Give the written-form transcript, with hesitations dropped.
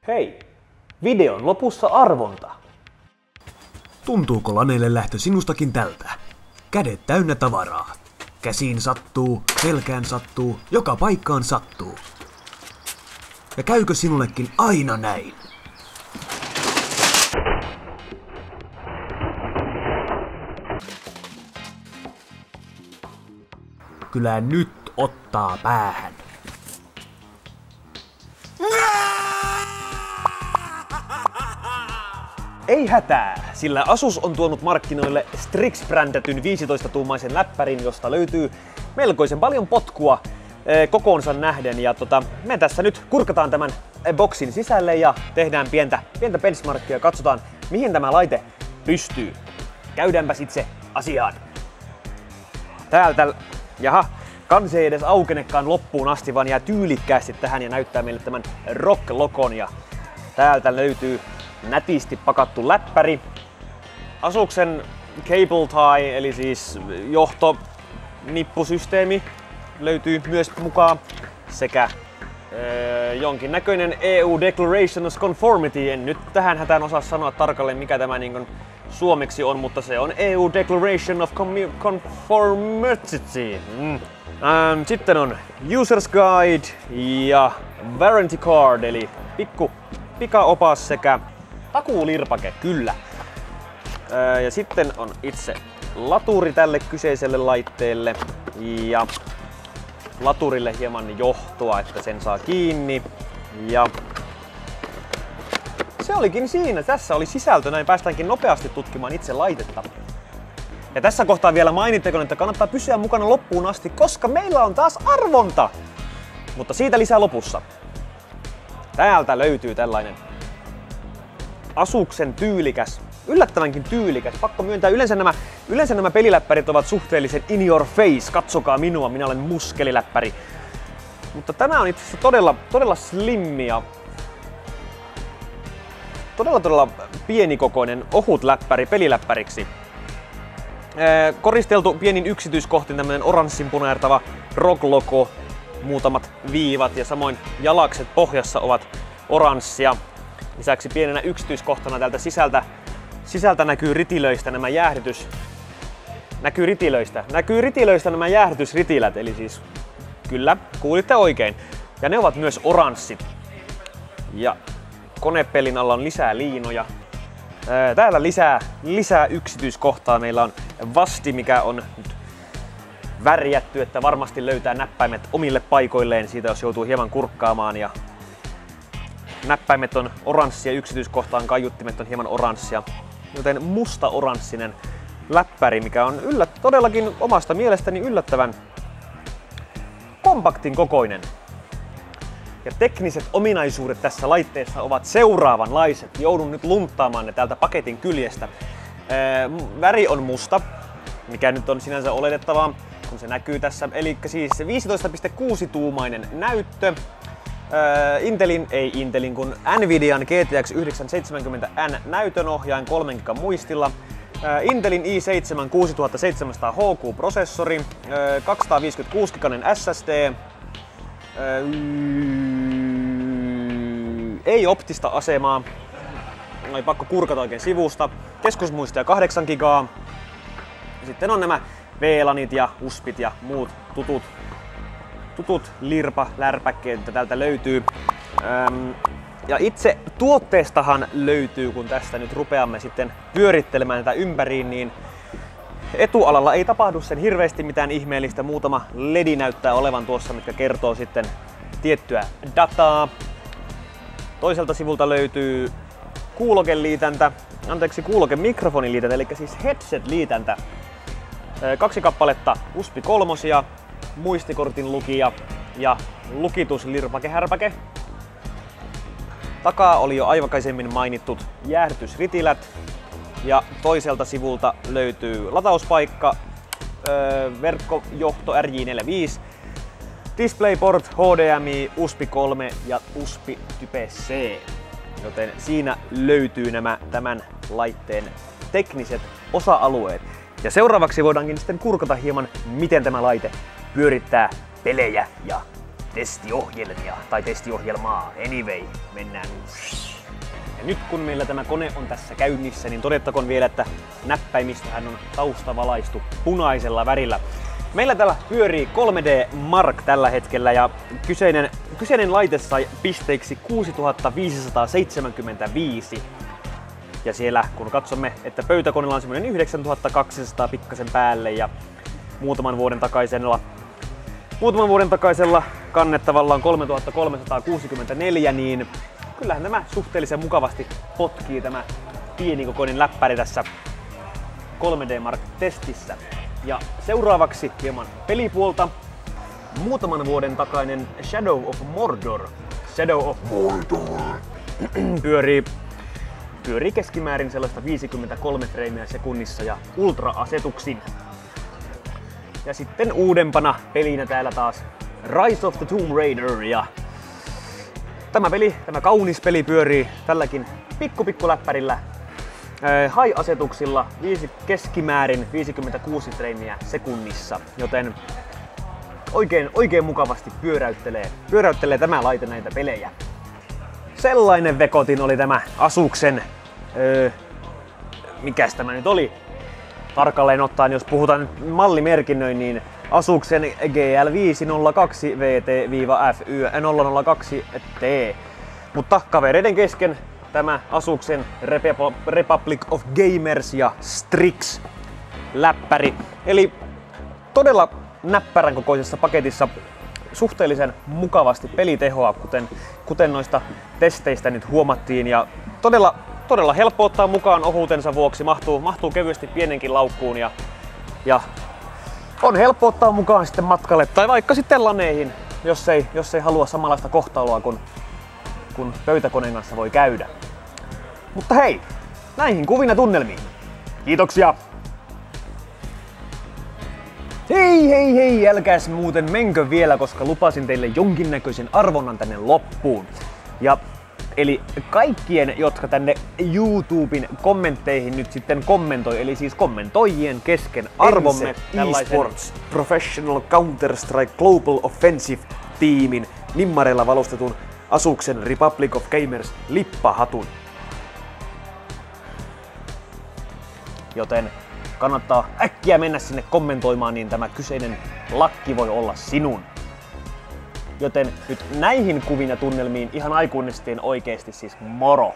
Hei! Videon lopussa arvonta. Tuntuuko laneille lähtö sinustakin tältä? Kädet täynnä tavaraa. Käsiin sattuu, selkään sattuu, joka paikkaan sattuu. Ja käykö sinullekin aina näin? Kyllä nyt ottaa päähän. Ei hätää, sillä Asus on tuonut markkinoille Strix-brändätyn 15-tuumaisen läppärin, josta löytyy melkoisen paljon potkua kokoonsa nähden. Ja me tässä nyt kurkataan tämän boksin sisälle ja tehdään pientä benchmarkia ja katsotaan, mihin tämä laite pystyy. Käydäänpäs itse asiaan. Täältä, jaha, kansi ei edes aukenekaan loppuun asti, vaan jää tyylikkäästi tähän ja näyttää meille tämän ROG-logon. Ja täältä löytyy nätisti pakattu läppäri. Asuksen cable tie, eli siis johtonippusysteemi löytyy myös mukaan. Sekä jonkinnäköinen EU Declaration of Conformity. En nyt tähän hätään osaa sanoa tarkalleen mikä tämä niin suomeksi on, mutta se on EU Declaration of Conformity. Sitten on User's Guide ja Warranty Card, eli pikaopas sekä takuulirpake, kyllä. Ja sitten on itse laturi tälle kyseiselle laitteelle ja laturille hieman johtoa, että sen saa kiinni. Ja se olikin siinä. Tässä oli sisältö, näin päästäänkin nopeasti tutkimaan itse laitetta. Ja tässä kohtaa vielä mainittakoon, että kannattaa pysyä mukana loppuun asti, koska meillä on taas arvonta! Mutta siitä lisää lopussa. Täältä löytyy tällainen Asuksen tyylikäs, yllättävänkin tyylikäs. Pakko myöntää, yleensä nämä peliläppärit ovat suhteellisen in your face. Katsokaa minua, minä olen muskeliläppäri. Mutta tämä on itse asiassa todella slim ja todella pienikokoinen, ohut läppäri peliläppäriksi. Koristeltu pienin yksityiskohtiin tämmönen oranssin punertava ROG-logo, muutamat viivat ja samoin jalakset pohjassa ovat oranssia. Lisäksi pienenä yksityiskohtana täältä sisältä näkyy ritilöistä nämä Näkyy ritilöistä nämä jäähdytysritilät, eli siis kyllä, kuulitte oikein. Ja ne ovat myös oranssit. Ja konepellin alla on lisää liinoja. Täällä lisää yksityiskohtaa. Meillä on vasti, mikä on nyt värjätty, että varmasti löytää näppäimet omille paikoilleen siitä, jos joutuu hieman kurkkaamaan. Ja näppäimet on oranssia, yksityiskohtaan kaiuttimet on hieman oranssia. Joten musta-oranssinen läppäri, mikä on todellakin omasta mielestäni yllättävän kompaktin kokoinen. Ja tekniset ominaisuudet tässä laitteessa ovat seuraavanlaiset. Joudun nyt lunttaamaan ne täältä paketin kyljestä. Väri on musta, mikä nyt on sinänsä oletettavaa, kun se näkyy tässä. Eli siis 15,6-tuumainen näyttö. Intelin kun Nvidian GTX 970N näytönohjain 3 GB muistilla. Intelin i7 6700HQ-prosessori, 256 GB SSD, ei optista asemaa, oli pakko kurkata oikein sivusta, keskusmuistia 8 GB, sitten on nämä VLANit ja USBit ja muut tutut lärpäkkeet, mitä täältä löytyy. Ja itse tuotteestahan löytyy, kun tästä nyt rupeamme sitten pyörittelemään tätä ympäriin, niin etualalla ei tapahdu sen hirveästi mitään ihmeellistä. Muutama ledi näyttää olevan tuossa, mitkä kertoo sitten tiettyä dataa. Toiselta sivulta löytyy kuulokemikrofoniliitäntä, eli siis headset-liitäntä. 2 kappaletta USB 3, muistikortin lukija ja lukituslirpake-härpäke. Takaa oli jo aikaisemmin mainittut jäähdytysritilät ja toiselta sivulta löytyy latauspaikka, verkkojohto RJ45, DisplayPort, HDMI, USB 3 ja USB Type-C. Joten siinä löytyy nämä tämän laitteen tekniset osa-alueet. Ja seuraavaksi voidaankin sitten kurkata hieman, miten tämä laite pyörittää pelejä ja testiohjelmia tai testiohjelmaa. Anyway, mennään. Ja nyt kun meillä tämä kone on tässä käynnissä, niin todettakoon vielä, että näppäimistöhän on taustavalaistu punaisella värillä. Meillä täällä pyörii 3D Mark tällä hetkellä ja kyseinen laite sai pisteiksi 6575. Ja siellä kun katsomme, että pöytäkoneella on semmoinen 9200 pikkasen päälle ja muutaman vuoden takaisella kannettavalla on 3364, niin kyllähän nämä suhteellisen mukavasti potkii tämä pienikokoinen läppäri tässä 3D Mark testissä. Ja seuraavaksi hieman pelipuolta. Muutaman vuoden takainen Shadow of Mordor. Pyörii keskimäärin sellaista 53 freimiä sekunnissa ja ultra-asetuksin. Ja sitten uudempana pelinä täällä taas Rise of the Tomb Raider. Ja tämä kaunis peli pyörii tälläkin pikku läppärillä high-asetuksilla keskimäärin 56 freimiä sekunnissa, joten oikein mukavasti pyöräyttelee tämä laite näitä pelejä. Sellainen vekotin oli tämä Asuksen, mikäs tämä nyt oli? Tarkalleen ottaen, jos puhutaan nyt mallimerkinnöin, niin Asuksen GL502 VT-FY002T. Mutta kavereiden kesken tämä Asuksen Republic of Gamers ja Strix läppäri. Eli todella näppärän kokoisessa paketissa suhteellisen mukavasti pelitehoa, kuten noista testeistä nyt huomattiin. Ja todella helppo ottaa mukaan ohuutensa vuoksi, mahtuu kevyesti pienenkin laukkuun ja on helppo ottaa mukaan sitten matkalle tai vaikka sitten laneihin, jos ei halua samanlaista kohtaloa kun pöytäkoneen kanssa voi käydä. Mutta hei, näihin kuvina tunnelmiin. Kiitoksia! Hei, älkääs muuten menkö vielä, koska lupasin teille jonkinnäköisen arvonnan tänne loppuun. Eli kaikkien, jotka tänne YouTuben kommentteihin nyt sitten kommentoi, eli siis kommentoijien kesken arvomme tällaisen eSports Professional Counter-Strike Global Offensive tiimin nimmareilla valustetun Asuksen Republic of Gamers lippahatun. Joten kannattaa äkkiä mennä sinne kommentoimaan, niin tämä kyseinen lakki voi olla sinun. Joten nyt näihin kuvina tunnelmiin ihan aikuisesti oikeesti siis moro!